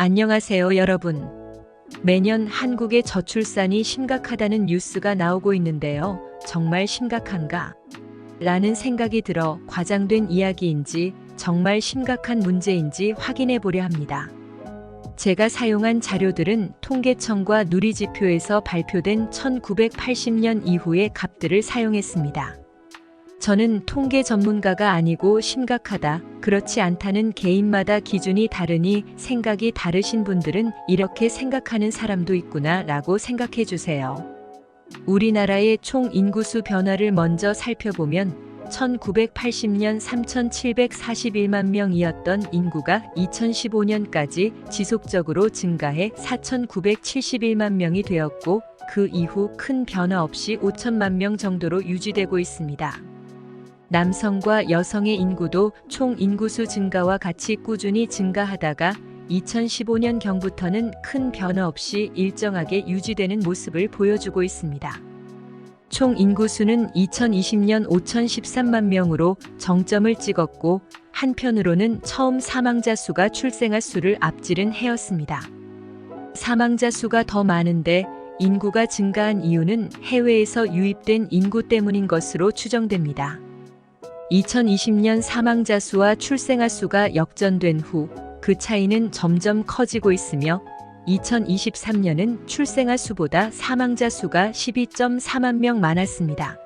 안녕하세요, 여러분. 매년 한국의 저출산이 심각하다는 뉴스가 나오고 있는데요. 정말 심각한가? 라는 생각이 들어 과장된 이야기인지 정말 심각한 문제인지 확인해 보려 합니다. 제가 사용한 자료들은 통계청과 누리지표에서 발표된 1980년 이후의 값들을 사용했습니다. 저는 통계 전문가가 아니고 심각하다, 그렇지 않다는 개인마다 기준이 다르니 생각이 다르신 분들은 이렇게 생각하는 사람도 있구나 라고 생각해 주세요. 우리나라의 총 인구수 변화를 먼저 살펴보면 1980년 3,741만 명이었던 인구가 2015년까지 지속적으로 증가해 4,971만 명이 되었고 그 이후 큰 변화 없이 5천만 명 정도로 유지되고 있습니다. 남성과 여성의 인구도 총 인구수 증가와 같이 꾸준히 증가하다가 2015년경부터는 큰 변화 없이 일정하게 유지되는 모습을 보여주고 있습니다. 총 인구수는 2020년 5,013만 명으로 정점을 찍었고 한편으로는 처음 사망자 수가 출생아 수를 앞지른 해였습니다. 사망자 수가 더 많은데 인구가 증가한 이유는 해외에서 유입된 인구 때문인 것으로 추정됩니다. 2020년 사망자 수와 출생아 수가 역전된 후 그 차이는 점점 커지고 있으며 2023년은 출생아 수보다 사망자 수가 12.4만 명 많았습니다.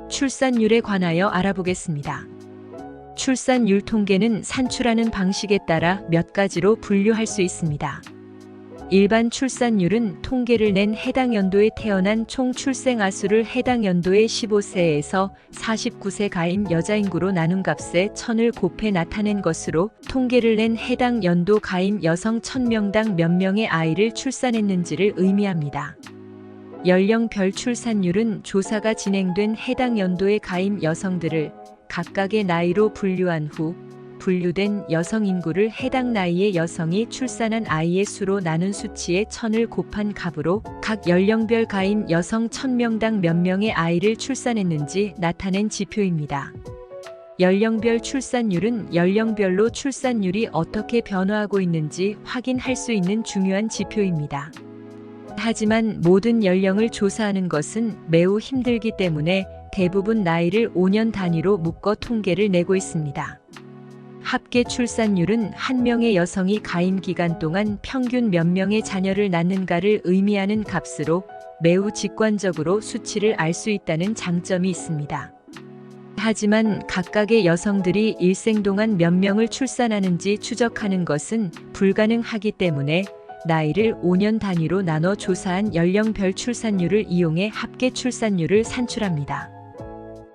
출산율에 관하여 알아보겠습니다. 출산율 통계는 산출하는 방식에 따라 몇 가지로 분류할 수 있습니다. 일반 출산율은 통계를 낸 해당 연도에 태어난 총 출생아 수를 해당 연도의 15세에서 49세 가임 여자 인구로 나눈 값에 1000을 곱해 나타낸 것으로 통계를 낸 해당 연도 가임 여성 1000명당 몇 명의 아이를 출산했는지를 의미합니다. 연령별 출산율은 조사가 진행된 해당 연도의 가임 여성들을 각각의 나이로 분류한 후 분류된 여성 인구를 해당 나이의 여성이 출산한 아이의 수로 나눈 수치의 1000을 곱한 값으로 각 연령별 가임 여성 1000명당 몇 명의 아이를 출산했는지 나타낸 지표입니다. 연령별 출산율은 연령별로 출산율이 어떻게 변화하고 있는지 확인할 수 있는 중요한 지표입니다. 하지만 모든 연령을 조사하는 것은 매우 힘들기 때문에 대부분 나이를 5년 단위로 묶어 통계를 내고 있습니다. 합계 출산율은 한 명의 여성이 가임 기간 동안 평균 몇 명의 자녀를 낳는가를 의미하는 값으로 매우 직관적으로 수치를 알 수 있다는 장점이 있습니다. 하지만 각각의 여성들이 일생 동안 몇 명을 출산하는지 추적하는 것은 불가능하기 때문에 나이를 5년 단위로 나눠 조사한 연령별 출산율을 이용해 합계 출산율을 산출합니다.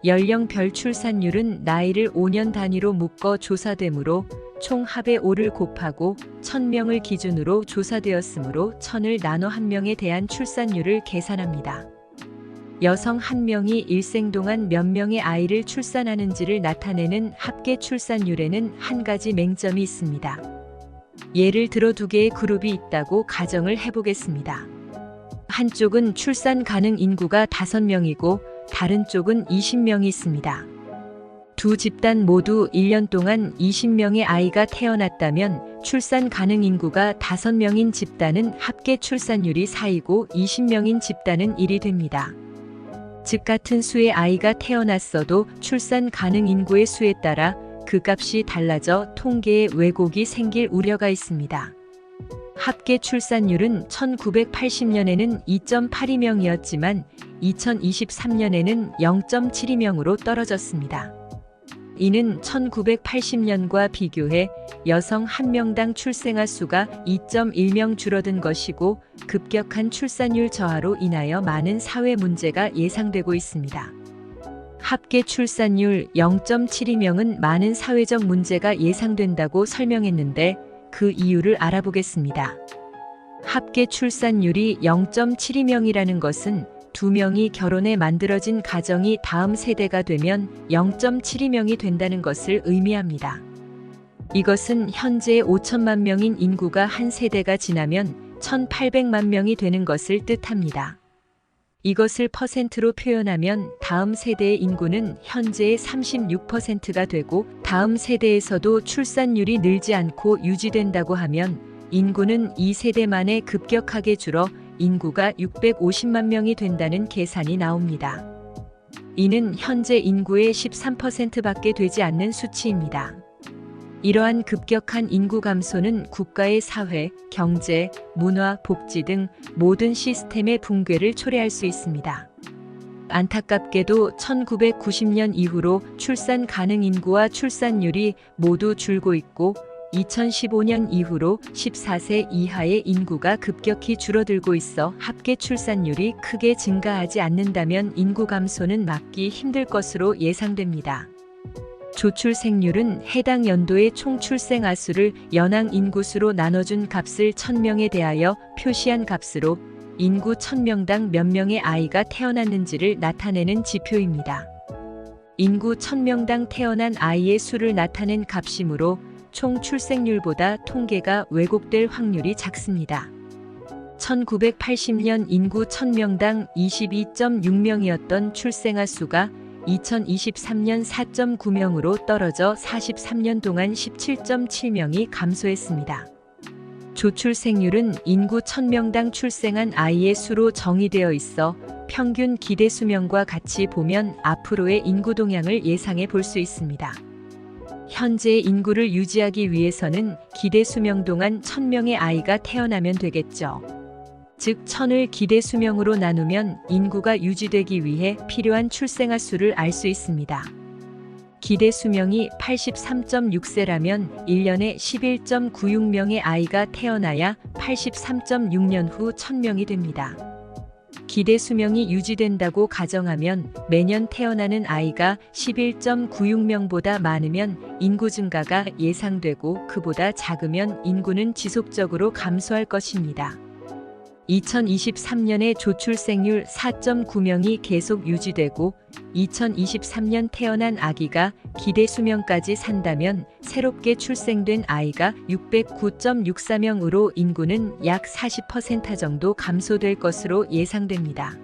연령별 출산율은 나이를 5년 단위로 묶어 조사되므로 총 합의 5를 곱하고 1000명을 기준으로 조사되었으므로 1000을 나눠 한 명에 대한 출산율을 계산합니다. 여성 한 명이 일생 동안 몇 명의 아이를 출산하는지를 나타내는 합계 출산율에는 한 가지 맹점이 있습니다. 예를 들어 두 개의 그룹이 있다고 가정을 해보겠습니다. 한쪽은 출산 가능 인구가 5명이고 다른 쪽은 20명이 있습니다. 두 집단 모두 1년 동안 20명의 아이가 태어났다면 출산 가능 인구가 5명인 집단은 합계 출산율이 4이고 20명인 집단은 1이 됩니다. 즉 같은 수의 아이가 태어났어도 출산 가능 인구의 수에 따라 그 값이 달라져 통계에 왜곡이 생길 우려가 있습니다. 합계 출산율은 1980년에는 2.82명이었지만 2023년에는 0.72명으로 떨어졌습니다. 이는 1980년과 비교해 여성 1명당 출생아 수가 2.1명 줄어든 것이고 급격한 출산율 저하로 인하여 많은 사회 문제가 예상되고 있습니다. 합계 출산율 0.72명은 많은 사회적 문제가 예상된다고 설명했는데 그 이유를 알아보겠습니다. 합계 출산율이 0.72명이라는 것은 2명이 결혼해 만들어진 가정이 다음 세대가 되면 0.72명이 된다는 것을 의미합니다. 이것은 현재 5천만 명인 인구가 한 세대가 지나면 1,800만 명이 되는 것을 뜻합니다. 이것을 퍼센트로 표현하면 다음 세대의 인구는 현재의 36%가 되고 다음 세대에서도 출산율이 늘지 않고 유지된다고 하면 인구는 2세대 만에 급격하게 줄어 인구가 650만 명이 된다는 계산이 나옵니다. 이는 현재 인구의 13%밖에 되지 않는 수치입니다. 이러한 급격한 인구 감소는 국가의 사회, 경제, 문화, 복지 등 모든 시스템의 붕괴를 초래할 수 있습니다. 안타깝게도 1990년 이후로 출산 가능 인구와 출산율이 모두 줄고 있고 2015년 이후로 14세 이하의 인구가 급격히 줄어들고 있어 합계 출산율이 크게 증가하지 않는다면 인구 감소는 막기 힘들 것으로 예상됩니다. 조출생률은 해당 연도의 총 출생아 수를 연항 인구수로 나눠준 값을 1000명에 대하여 표시한 값으로 인구 1000명당 몇 명의 아이가 태어났는지를 나타내는 지표입니다. 인구 1000명당 태어난 아이의 수를 나타낸 값이므로 총 출생률보다 통계가 왜곡될 확률이 작습니다. 1980년 인구 1000명당 22.6명이었던 출생아 수가 2023년 4.9명으로 떨어져 43년 동안 17.7명이 감소했습니다. 조출생률은 인구 1000명당 출생한 아이의 수로 정의되어 있어 평균 기대 수명과 같이 보면 앞으로의 인구 동향을 예상해 볼 수 있습니다. 현재의 인구를 유지하기 위해서는 기대 수명 동안 1000명의 아이가 태어나면 되겠죠. 즉 1000을 기대 수명으로 나누면 인구가 유지되기 위해 필요한 출생아 수를 알 수 있습니다. 기대 수명이 83.6세라면 1년에 11.96명의 아이가 태어나야 83.6년 후 1000명이 됩니다. 기대 수명이 유지된다고 가정하면 매년 태어나는 아이가 11.96명보다 많으면 인구 증가가 예상되고 그보다 작으면 인구는 지속적으로 감소할 것입니다. 2023년의 조출생률 4.9명이 계속 유지되고 2023년 태어난 아기가 기대 수명까지 산다면 새롭게 출생된 아이가 609.64명으로 인구는 약 40% 정도 감소될 것으로 예상됩니다.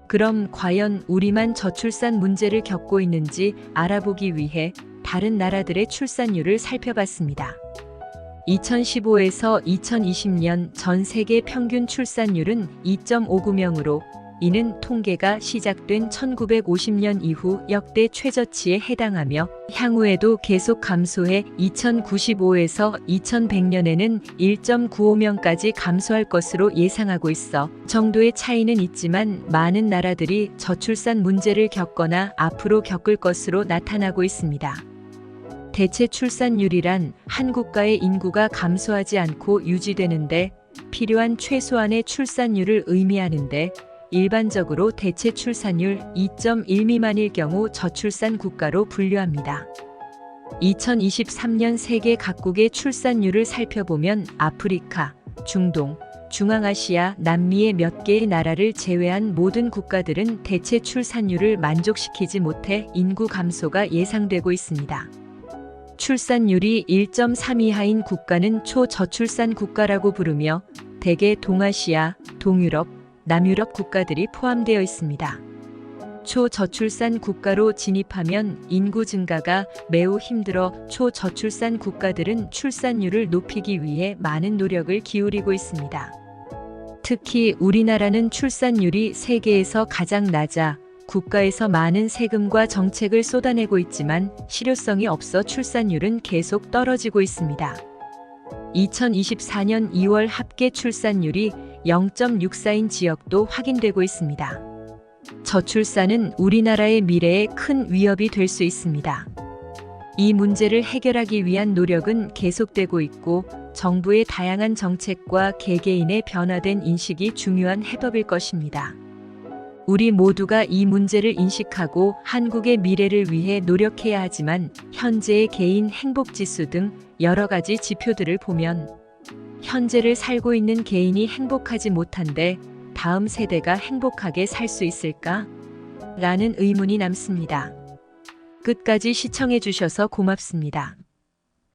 그럼 과연 우리만 저출산 문제를 겪고 있는지 알아보기 위해 다른 나라들의 출산율을 살펴봤습니다. 2015에서 2020년 전 세계 평균 출산율은 2.59명으로 이는 통계가 시작된 1950년 이후 역대 최저치에 해당하며 향후에도 계속 감소해 2095에서 2100년에는 1.95명까지 감소할 것으로 예상하고 있어 정도의 차이는 있지만 많은 나라들이 저출산 문제를 겪거나 앞으로 겪을 것으로 나타나고 있습니다. 대체 출산율이란 한 국가의 인구가 감소하지 않고 유지되는데 필요한 최소한의 출산율을 의미하는데 일반적으로 대체 출산율 2.1 미만일 경우 저출산 국가로 분류합니다. 2023년 세계 각국의 출산율을 살펴보면 아프리카, 중동, 중앙아시아, 남미의 몇 개의 나라를 제외한 모든 국가들은 대체 출산율을 만족시키지 못해 인구 감소가 예상되고 있습니다. 출산율이 1.3 이하인 국가는 초저출산 국가라고 부르며 대개 동아시아, 동유럽, 남유럽 국가들이 포함되어 있습니다. 초저출산 국가로 진입하면 인구 증가가 매우 힘들어 초저출산 국가들은 출산율을 높이기 위해 많은 노력을 기울이고 있습니다. 특히 우리나라는 출산율이 세계에서 가장 낮아 국가에서 많은 세금과 정책을 쏟아내고 있지만 실효성이 없어 출산율은 계속 떨어지고 있습니다. 2024년 2월 합계 출산율이 0.64인 지역도 확인되고 있습니다. 저출산은 우리나라의 미래에 큰 위협이 될 수 있습니다. 이 문제를 해결하기 위한 노력은 계속되고 있고 정부의 다양한 정책과 개개인의 변화된 인식이 중요한 해법일 것입니다. 우리 모두가 이 문제를 인식하고 한국의 미래를 위해 노력해야 하지만 현재의 개인 행복지수 등 여러 가지 지표들을 보면 현재를 살고 있는 개인이 행복하지 못한데 다음 세대가 행복하게 살 수 있을까? 라는 의문이 남습니다. 끝까지 시청해 주셔서 고맙습니다.